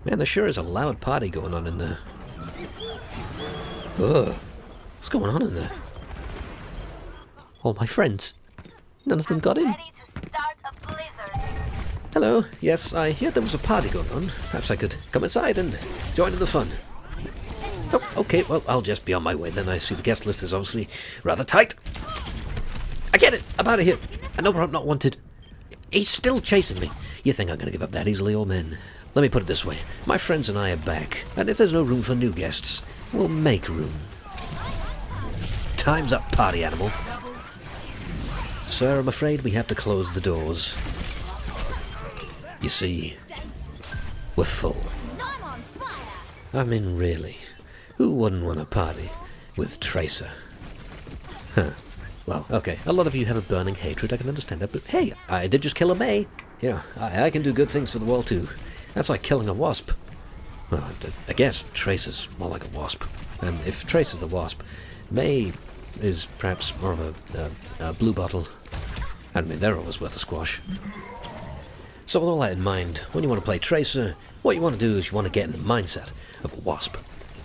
Man, there sure is a loud party going on in there. Ugh. What's going on in there? All my friends. None of them got in. Hello. Yes, I hear there was a party going on. Perhaps I could come inside and join in the fun. Oh, okay, well, I'll just be on my way then. I see the guest list is obviously rather tight. I get it! I'm out of here! I know I'm not wanted. He's still chasing me. You think I'm going to give up that easily, old man? Let me put it this way. My friends and I are back, and if there's no room for new guests, we'll make room. Time's up, party animal. Sir, I'm afraid we have to close the doors. You see, we're full. I mean, really, who wouldn't want a party with Tracer? Huh. Well, okay, a lot of you have a burning hatred, I can understand that, but hey, I did just kill a May. You know, I can do good things for the world too. That's like killing a wasp. Well, I guess Tracer's more like a wasp. And if Tracer's the wasp, May is perhaps more of a blue bottle. I mean, they're always worth a squash. So with all that in mind, when you want to play Tracer, what you want to do is you want to get in the mindset of a wasp.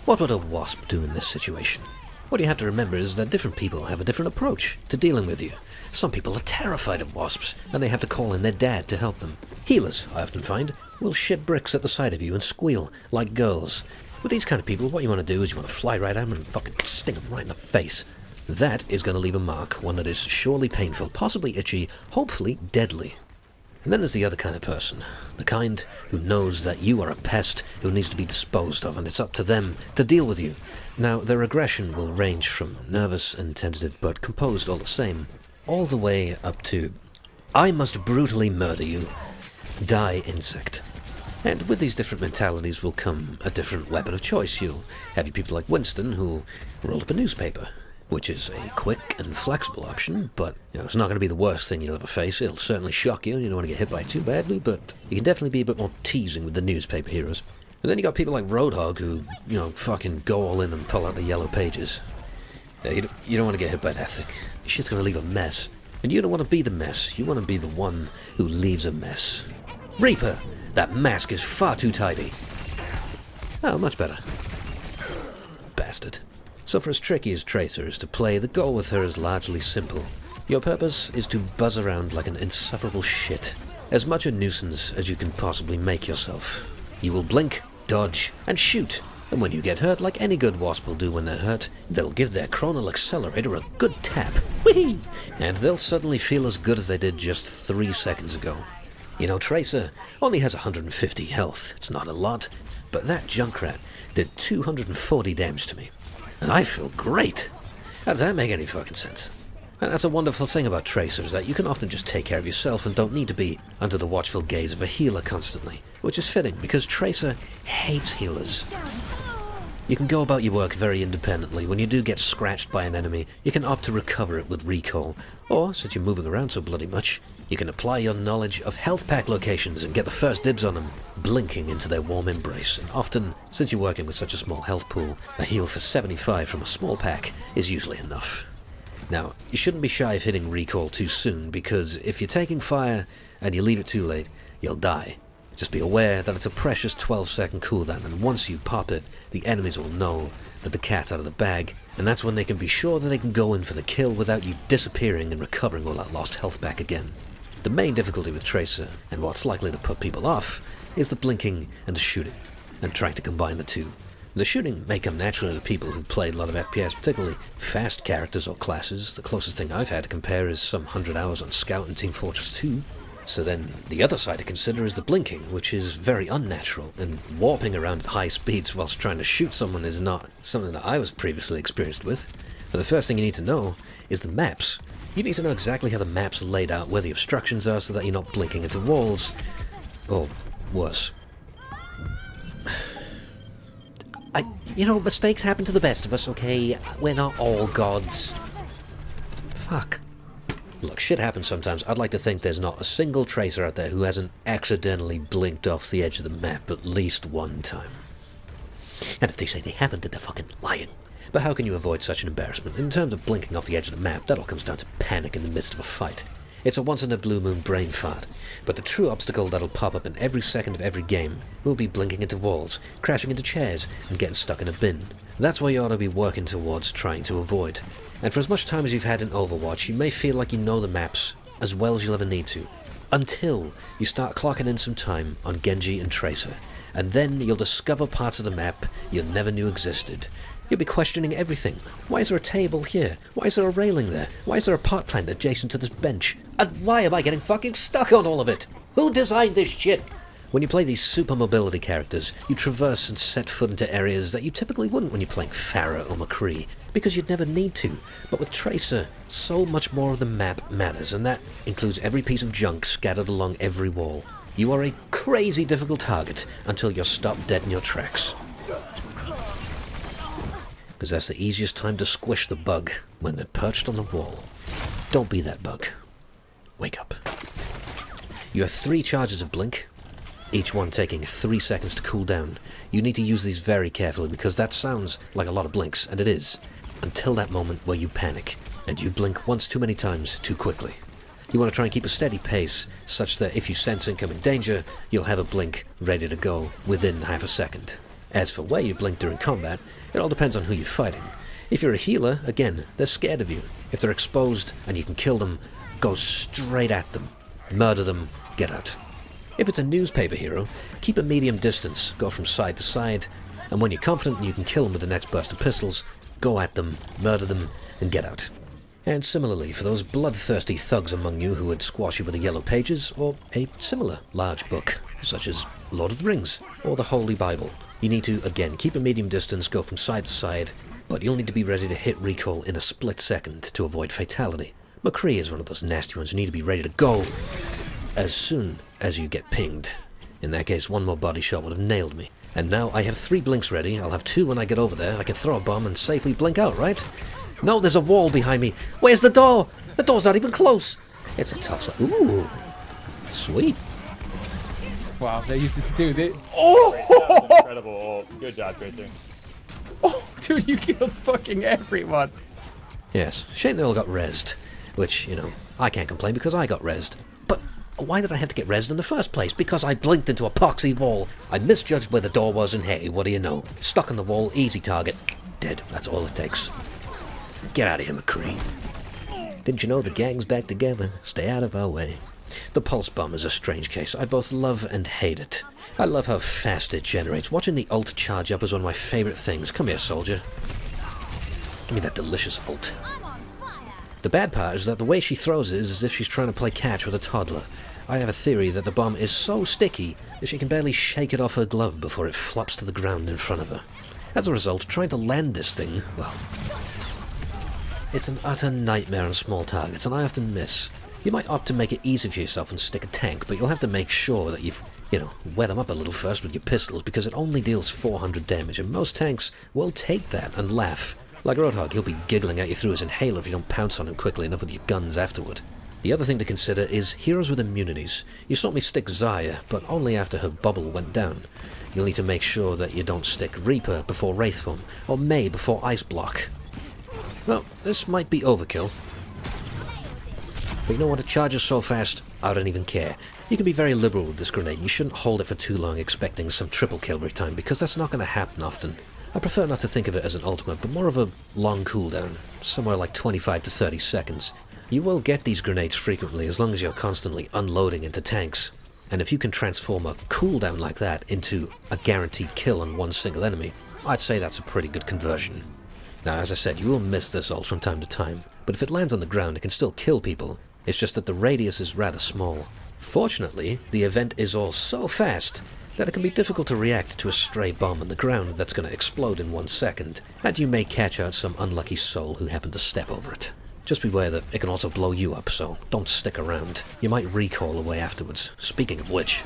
What would a wasp do in this situation? What you have to remember is that different people have a different approach to dealing with you. Some people are terrified of wasps, and they have to call in their dad to help them. Healers, I often find, will shit bricks at the sight of you and squeal like girls. With these kind of people, what you want to do is you want to fly right at them and fucking sting them right in the face. That is going to leave a mark, one that is surely painful, possibly itchy, hopefully deadly. And then there's the other kind of person, the kind who knows that you are a pest who needs to be disposed of, and it's up to them to deal with you. Now, their aggression will range from nervous and tentative, but composed all the same, all the way up to, I must brutally murder you, die insect. And with these different mentalities will come a different weapon of choice. You'll have your people like Winston who'll roll up a newspaper, which is a quick and flexible option, but it's not going to be the worst thing you'll ever face. It'll certainly shock you, and you don't want to get hit by it too badly, but you can definitely be a bit more teasing with the newspaper heroes. And then you got people like Roadhog who, fucking go all in and pull out the yellow pages. You don't want to get hit by that thing. Shit's going to leave a mess. And you don't want to be the mess. You want to be the one who leaves a mess. Reaper! That mask is far too tidy. Oh, much better. Bastard. So for as tricky as Tracer is to play, the goal with her is largely simple. Your purpose is to buzz around like an insufferable shit. As much a nuisance as you can possibly make yourself. You will blink, dodge, and shoot. And when you get hurt, like any good wasp will do when they're hurt, they'll give their chronal accelerator a good tap. Whee! And they'll suddenly feel as good as they did just 3 seconds ago. Tracer only has 150 health. It's not a lot, but that Junkrat did 240 damage to me. And I feel great. How does that make any fucking sense? And that's a wonderful thing about Tracers, that you can often just take care of yourself and don't need to be under the watchful gaze of a healer constantly. Which is fitting, because Tracer hates healers. You can go about your work very independently. When you do get scratched by an enemy, you can opt to recover it with recall. Or, since you're moving around so bloody much, you can apply your knowledge of health pack locations and get the first dibs on them, blinking into their warm embrace. And often, since you're working with such a small health pool, a heal for 75 from a small pack is usually enough. Now, you shouldn't be shy of hitting recall too soon, because if you're taking fire and you leave it too late, you'll die. Just be aware that it's a precious 12-second cooldown, and once you pop it, the enemies will know that the cat's out of the bag, and that's when they can be sure that they can go in for the kill without you disappearing and recovering all that lost health back again. The main difficulty with Tracer, and what's likely to put people off, is the blinking and the shooting, and trying to combine the two. The shooting may come naturally to people who've played a lot of FPS, particularly fast characters or classes. The closest thing I've had to compare is some 100 hours on Scout in Team Fortress 2. So then, the other side to consider is the blinking, which is very unnatural, and warping around at high speeds whilst trying to shoot someone is not something that I was previously experienced with. But the first thing you need to know is the maps. You need to know exactly how the maps are laid out, where the obstructions are, so that you're not blinking into walls, or worse. Mistakes happen to the best of us, okay? We're not all gods. Fuck. Look, shit happens sometimes. I'd like to think there's not a single Tracer out there who hasn't accidentally blinked off the edge of the map at least one time. And if they say they haven't, then they're fucking lying. But how can you avoid such an embarrassment? In terms of blinking off the edge of the map, that all comes down to panic in the midst of a fight. It's a once-in-a-blue-moon brain fart. But the true obstacle that'll pop up in every second of every game will be blinking into walls, crashing into chairs, and getting stuck in a bin. That's what you ought to be working towards trying to avoid. And for as much time as you've had in Overwatch, you may feel like you know the maps as well as you'll ever need to, until you start clocking in some time on Genji and Tracer, and then you'll discover parts of the map you never knew existed. You'll be questioning everything. Why is there a table here? Why is there a railing there? Why is there a pot plant adjacent to this bench? And why am I getting fucking stuck on all of it? Who designed this shit? When you play these super mobility characters, you traverse and set foot into areas that you typically wouldn't when you're playing Pharah or McCree, because you'd never need to. But with Tracer, so much more of the map matters, and that includes every piece of junk scattered along every wall. You are a crazy difficult target until you're stopped dead in your tracks. Because that's the easiest time to squish the bug, when they're perched on the wall. Don't be that bug. Wake up. You have 3 charges of blink, each one taking 3 seconds to cool down. You need to use these very carefully because that sounds like a lot of blinks, and it is, until that moment where you panic, and you blink once too many times too quickly. You want to try and keep a steady pace, such that if you sense incoming danger, you'll have a blink ready to go within half a second. As for where you blink during combat, it all depends on who you're fighting. If you're a healer, again, they're scared of you. If they're exposed and you can kill them, go straight at them. Murder them, get out. If it's a newspaper hero, keep a medium distance, go from side to side, and when you're confident you can kill them with the next burst of pistols, go at them, murder them, and get out. And similarly, for those bloodthirsty thugs among you who would squash you with the Yellow Pages, or a similar large book, such as Lord of the Rings, or the Holy Bible, you need to, again, keep a medium distance, go from side to side, but you'll need to be ready to hit recall in a split second to avoid fatality. McCree is one of those nasty ones you need to be ready to go as soon as you get pinged. In that case, one more body shot would have nailed me. And now I have 3 blinks ready. I'll have 2 when I get over there. I can throw a bomb and safely blink out, right? No, there's a wall behind me. Where's the door? The door's not even close. It's a tough... Ooh. Sweet. Wow, they used to do this. Oh! Incredible. Good job, Tracer. Oh, dude, you killed fucking everyone. Yes, shame they all got rezzed. Which, you know, I can't complain because I got rezzed. But why did I have to get rezzed in the first place? Because I blinked into a poxy wall. I misjudged where the door was, and hey, what do you know? Stuck on the wall, easy target. Dead. That's all it takes. Get out of here, McCree. Didn't you know the gang's back together? Stay out of our way. The pulse bomb is a strange case. I both love and hate it. I love how fast it generates. Watching the ult charge up is one of my favorite things. Come here, soldier. Give me that delicious ult. The bad part is that the way she throws it is as if she's trying to play catch with a toddler. I have a theory that the bomb is so sticky that she can barely shake it off her glove before it flops to the ground in front of her. As a result, trying to land this thing, well, it's an utter nightmare on small targets, and I often miss. You might opt to make it easy for yourself and stick a tank, but you'll have to make sure that you've, wet them up a little first with your pistols, because it only deals 400 damage, and most tanks will take that and laugh. Like Roadhog, he'll be giggling at you through his inhaler if you don't pounce on him quickly enough with your guns afterward. The other thing to consider is heroes with immunities. You saw me stick Zarya, but only after her bubble went down. You'll need to make sure that you don't stick Reaper before Wraith Form, or Mei before Ice Block. Well, this might be overkill. But you know what, it charges so fast, I don't even care. You can be very liberal with this grenade, and you shouldn't hold it for too long expecting some triple kill every time, because that's not going to happen often. I prefer not to think of it as an ultimate, but more of a long cooldown, somewhere like 25 to 30 seconds. You will get these grenades frequently as long as you're constantly unloading into tanks. And if you can transform a cooldown like that into a guaranteed kill on one single enemy, I'd say that's a pretty good conversion. Now, as I said, you will miss this ult from time to time, but if it lands on the ground it can still kill people. It's just that the radius is rather small. Fortunately, the event is all so fast that it can be difficult to react to a stray bomb on the ground that's going to explode in 1 second, and you may catch out some unlucky soul who happened to step over it. Just beware that it can also blow you up, so don't stick around. You might recoil away afterwards. Speaking of which,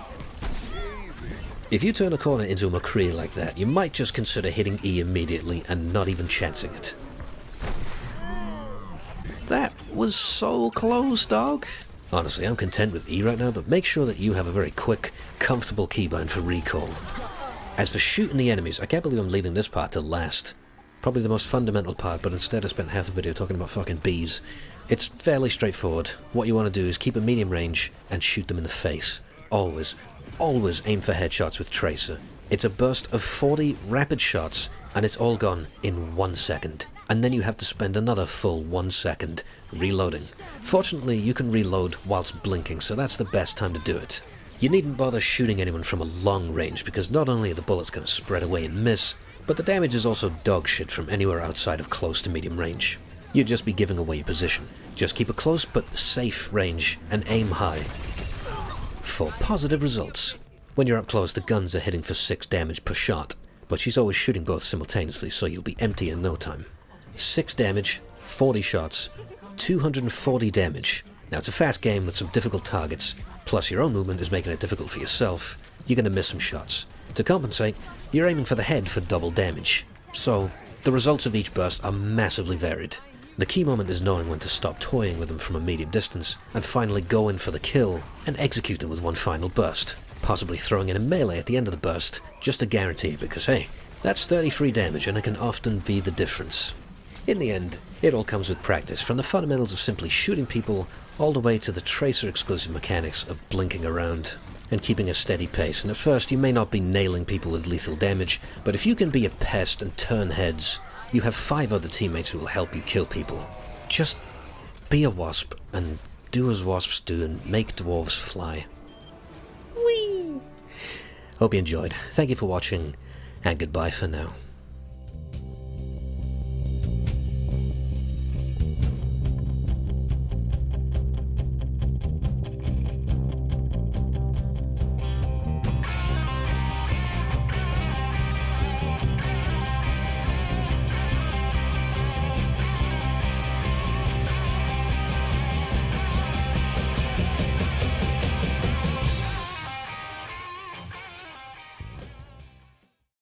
if you turn a corner into a McCree like that, you might just consider hitting E immediately and not even chancing it. That was so close, dog. Honestly, I'm content with E right now, but make sure that you have a very quick, comfortable keybind for recall. As for shooting the enemies, I can't believe I'm leaving this part to last. Probably the most fundamental part, but instead I spent half the video talking about fucking bees. It's fairly straightforward. What you want to do is keep a medium range and shoot them in the face. Always, always aim for headshots with Tracer. It's a burst of 40 rapid shots, and it's all gone in 1 second. And then you have to spend another full 1 second reloading. Fortunately, you can reload whilst blinking, so that's the best time to do it. You needn't bother shooting anyone from a long range, because not only are the bullets going to spread away and miss, but the damage is also dog shit from anywhere outside of close to medium range. You'd just be giving away your position. Just keep a close but safe range and aim high for positive results. When you're up close, the guns are hitting for 6 damage per shot, but she's always shooting both simultaneously, so you'll be empty in no time. 6 damage, 40 shots, 240 damage. Now it's a fast game with some difficult targets, plus your own movement is making it difficult for yourself. You're going to miss some shots. To compensate, you're aiming for the head for double damage. So, the results of each burst are massively varied. The key moment is knowing when to stop toying with them from a medium distance, and finally go in for the kill and execute them with one final burst. Possibly throwing in a melee at the end of the burst, just to guarantee, because hey, that's 33 damage and it can often be the difference. In the end, it all comes with practice, from the fundamentals of simply shooting people, all the way to the Tracer exclusive mechanics of blinking around and keeping a steady pace. And at first, you may not be nailing people with lethal damage, but if you can be a pest and turn heads, you have 5 other teammates who will help you kill people. Just be a wasp and do as wasps do and make dwarves fly. Whee! Hope you enjoyed. Thank you for watching, and goodbye for now.